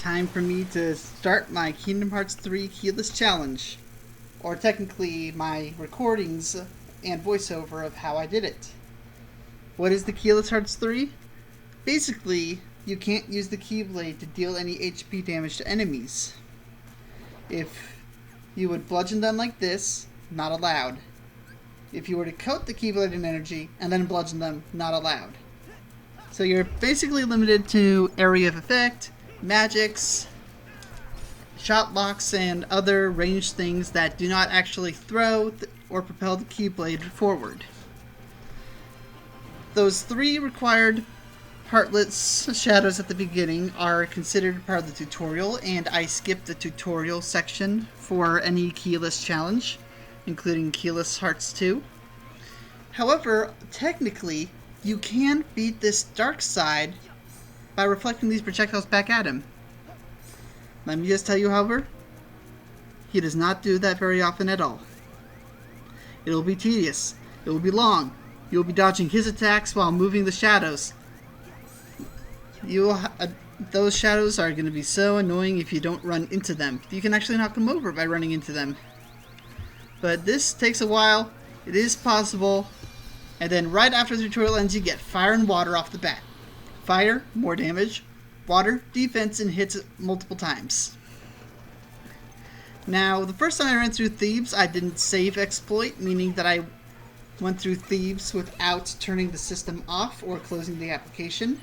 time for me to start my Kingdom Hearts 3 Keyless Challenge. Or technically, my recordings and voiceover of how I did it. What is the Keyless Hearts 3? Basically, you can't use the Keyblade to deal any HP damage to enemies. If you would bludgeon them like this, not allowed. If you were to coat the Keyblade in energy and then bludgeon them, not allowed. So you're basically limited to area of effect, magics, shot locks, and other ranged things that do not actually throw or propel the Keyblade forward. Those 3 required Heartless shadows at the beginning are considered part of the tutorial, and I skipped the tutorial section for any keyless challenge, including Keyless Hearts 2. However, technically, you can beat this dark side by reflecting these projectiles back at him. Let me just tell you, however, he does not do that very often at all. It will be tedious. It will be long. You will be dodging his attacks while moving the shadows. Those shadows are going to be so annoying if you don't run into them. You can actually knock them over by running into them. But this takes a while. It is possible. And then right after the tutorial ends, you get fire and water off the bat. Fire, more damage. Water, defense, and hits multiple times. Now, the first time I ran through Thieves, I didn't save exploit, meaning that I went through Thieves without turning the system off or closing the application.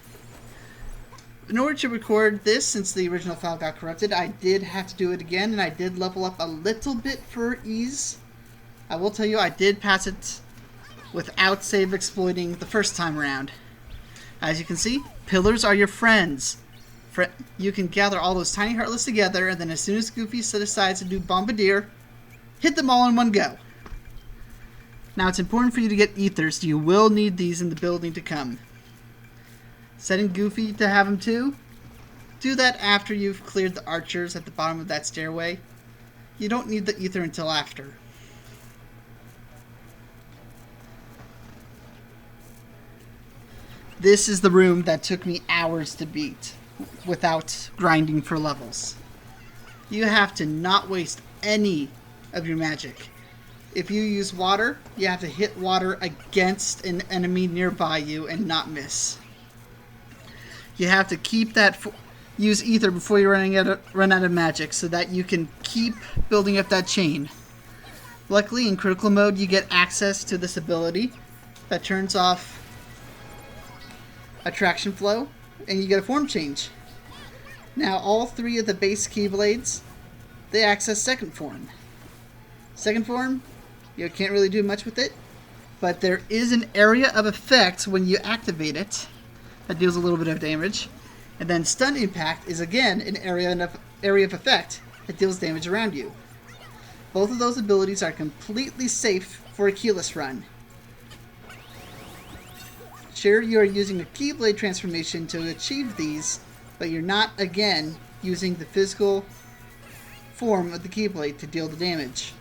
In order to record this, since the original file got corrupted, I did have to do it again, and I did level up a little bit for ease. I will tell you, I did pass it without save exploiting the first time around. As you can see, pillars are your friends. You can gather all those tiny Heartless together, and then as soon as Goofy decides to do Bombardier, hit them all in one go. Now, it's important for you to get ethers. You will need these in the building to come. Setting Goofy to have him too. Do that after you've cleared the archers at the bottom of that stairway. You don't need the ether until after. This is the room that took me hours to beat without grinding for levels. You have to not waste any of your magic. If you use water, you have to hit water against an enemy nearby you and not miss. You have to keep that use ether before you run out of magic so that you can keep building up that chain. Luckily, in critical mode, you get access to this ability that turns off attraction flow, and you get a form change. Now, all 3 of the base Keyblades, they access second form. Second form, you can't really do much with it, but there is an area of effect when you activate it that deals a little bit of damage. And then Stun Impact is again an area of effect that deals damage around you. Both of those abilities are completely safe for a keyless run. Sure, you are using a Keyblade transformation to achieve these, but you're not, again, using the physical form of the Keyblade to deal the damage.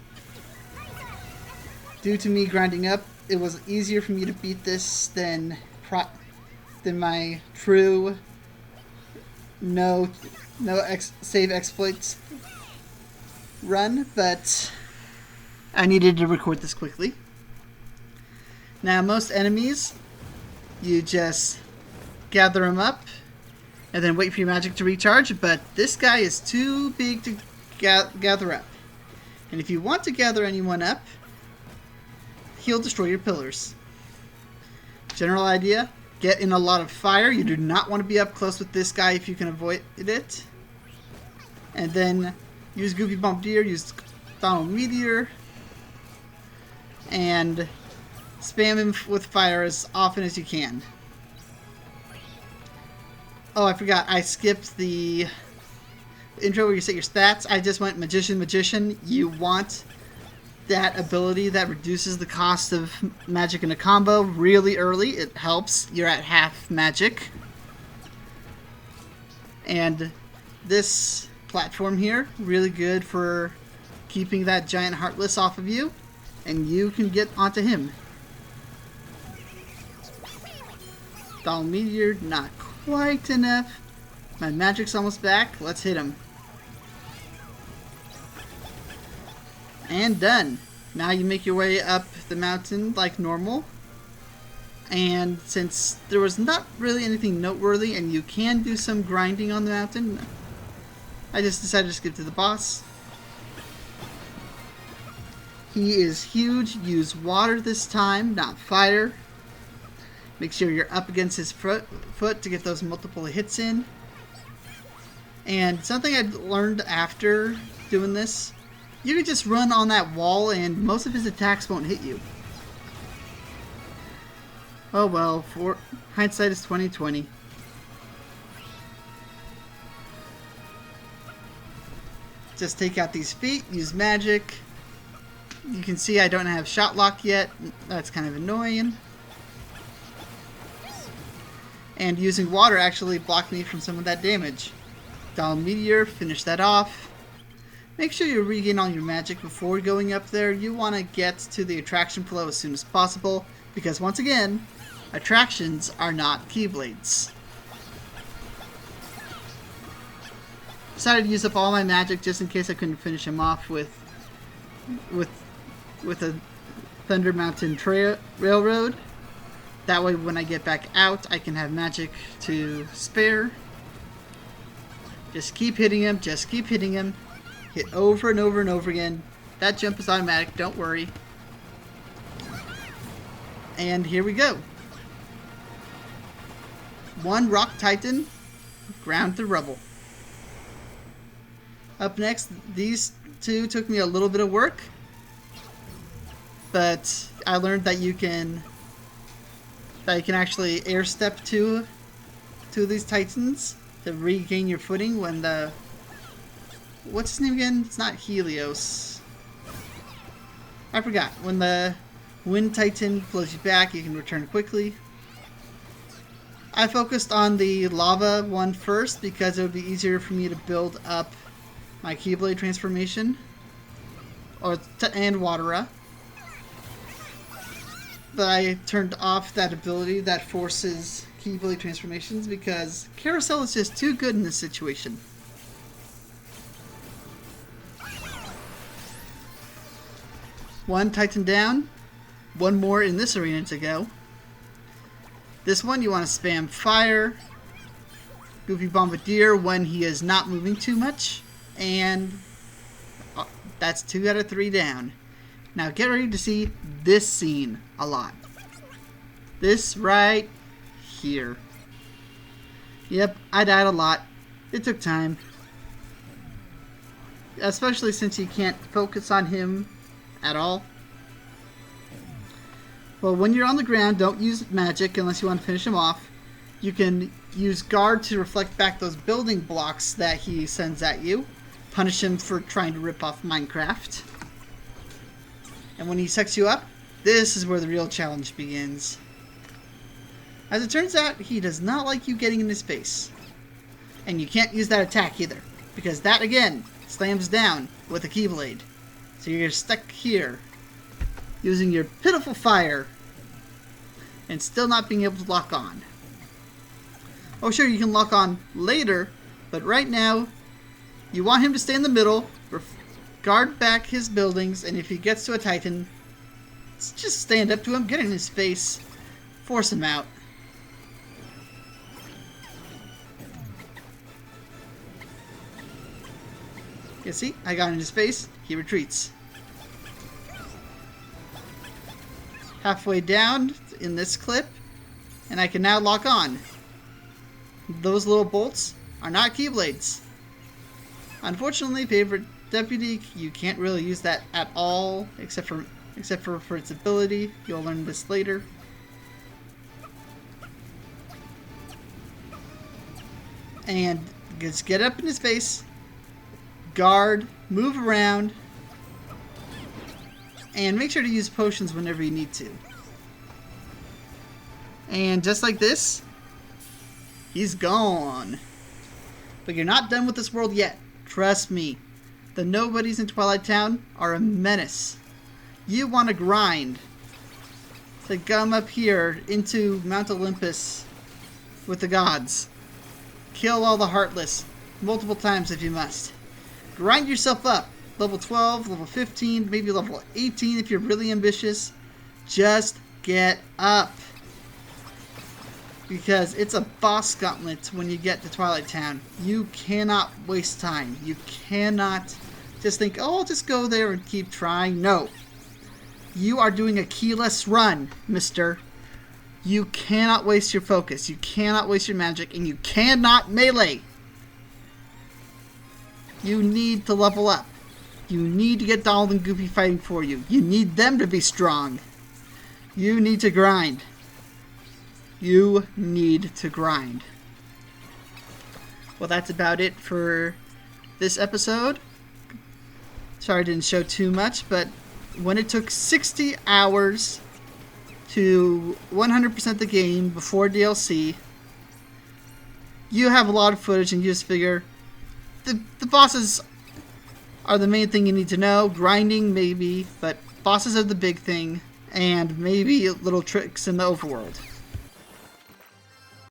Due to me grinding up, it was easier for me to beat this than my true save exploits run, but I needed to record this quickly. Now, most enemies, you just gather them up and then wait for your magic to recharge, but this guy is too big to gather up. And if you want to gather anyone up, he'll destroy your pillars. General idea, get in a lot of fire. You do not want to be up close with this guy if you can avoid it. And then use Goofy Bombardier, use Donald Meteor, and spam him with fire as often as you can. Oh, I forgot. I skipped the intro where you set your stats. I just went Magician, Magician. You want that ability that reduces the cost of magic in a combo really early. It helps. You're at half magic. And this platform here, really good for keeping that giant Heartless off of you, and you can get onto him. Donald Meteor, not quite enough. My magic's almost back. Let's hit him. And done. Now you make your way up the mountain like normal. And since there was not really anything noteworthy and you can do some grinding on the mountain, I just decided to skip to the boss. He is huge. Use water this time, not fire. Make sure you're up against his foot to get those multiple hits in. And something I learned after doing this, you can just run on that wall and most of his attacks won't hit you. Oh well, for hindsight is 20/20. Just take out these feet, use magic. You can see I don't have shot lock yet. That's kind of annoying. And using water actually blocked me from some of that damage. Down meteor, finish that off. Make sure you regain all your magic before going up there. You want to get to the attraction flow as soon as possible, because once again, attractions are not Keyblades. Decided to use up all my magic just in case I couldn't finish him off with a Thunder Mountain Railroad. That way when I get back out, I can have magic to spare. Just keep hitting him, just keep hitting him. Hit over and over and over again. That jump is automatic, don't worry. And here we go. One Rock Titan, ground to rubble. Up next, these two took me a little bit of work. But I learned that you can actually air step to these Titans to regain your footing when the... What's his name again? It's not Helios. I forgot. When the Wind Titan blows you back, you can return quickly. I focused on the lava one first because it would be easier for me to build up my Keyblade transformation. And Watera. But I turned off that ability that forces Keyblade transformations because Carousel is just too good in this situation. One Titan down. One more in this arena to go. This one you want to spam fire. Goofy Bombardier when he is not moving too much. And that's 2 out of 3 down. Now get ready to see this scene a lot. This right here. Yep, I died a lot. It took time. Especially since you can't focus on him at all. Well, when you're on the ground, don't use magic unless you want to finish him off. You can use guard to reflect back those building blocks that he sends at you. Punish him for trying to rip off Minecraft. And when he sucks you up, this is where the real challenge begins. As it turns out, he does not like you getting in his face. And you can't use that attack either, because that again slams down with a Keyblade. So you're stuck here, using your pitiful fire, and still not being able to lock on. Oh sure, you can lock on later, but right now, you want him to stay in the middle, guard back his buildings, and if he gets to a Titan, just stand up to him, get in his face, force him out. You see, I got in his face, he retreats. Halfway down in this clip, and I can now lock on. Those little bolts are not Keyblades. Unfortunately, favorite deputy, you can't really use that at all, except for its ability. You'll learn this later. And just get up in his face, guard, move around, and make sure to use potions whenever you need to. And just like this, he's gone. But you're not done with this world yet. Trust me. The nobodies in Twilight Town are a menace. You want to grind to come up here into Mount Olympus with the gods. Kill all the Heartless multiple times if you must. Grind yourself up. Level 12, level 15, maybe level 18 if you're really ambitious. Just get up. Because it's a boss gauntlet when you get to Twilight Town. You cannot waste time. You cannot just think, oh, I'll just go there and keep trying. No. You are doing a keyless run, mister. You cannot waste your focus. You cannot waste your magic. And you cannot melee. You need to level up. You need to get Donald and Goofy fighting for you. You need them to be strong. You need to grind. You need to grind. Well, that's about it for this episode. Sorry I didn't show too much, but when it took 60 hours to 100% the game before DLC, you have a lot of footage and you just figure the bosses are the main thing you need to know. Grinding, maybe, but bosses are the big thing, and maybe little tricks in the overworld.